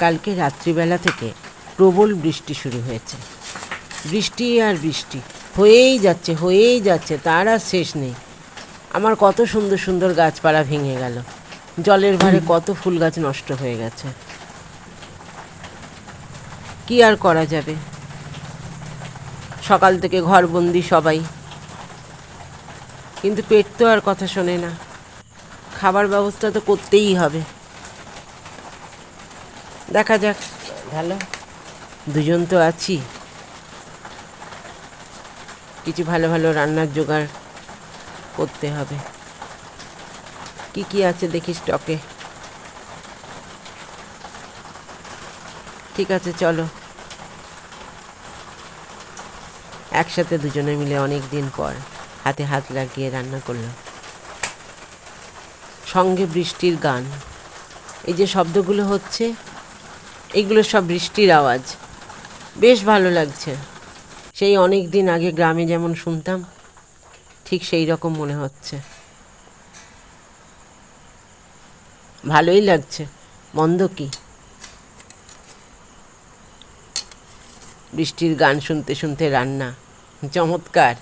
কালকে রাত্রিবেলা থেকে প্রবল বৃষ্টি শুরু হয়েছে। বৃষ্টি আর বৃষ্টি হয়েই যাচ্ছে, তার আর শেষ নেই। আমার কত সুন্দর সুন্দর গাছপালা ভেঙে গেল, জলের ভারে কত ফুল গাছ নষ্ট হয়ে গেছে। কি আর করা যাবে, সকাল থেকে ঘরবন্দি সবাই, কিন্তু পেট তো আর কথা শোনে না, খাবার ব্যবস্থা তো করতেই হবে। দেখা যাক, ভালো দুজন তো আছি, কিছু ভালো ভালো রান্নার জোগাড় করতে হবে। কি কি আছে দেখি স্টকে। ঠিক আছে, চলো একসাথে দুজনে মিলে অনেক দিন পর হাতে হাত লাগিয়ে রান্না করলাম। সঙ্গে বৃষ্টির গান, এই যে শব্দগুলো হচ্ছে, এগুলো সব বৃষ্টির আওয়াজ, বেশ ভালো লাগছে। সেই অনেক দিন আগে গ্রামে যেমন শুনতাম, ঠিক সেই রকম মনে হচ্ছে। ভালোই লাগছে, মন্দ কি। বৃষ্টির গান শুনতে শুনতে রান্না, চমৎকার।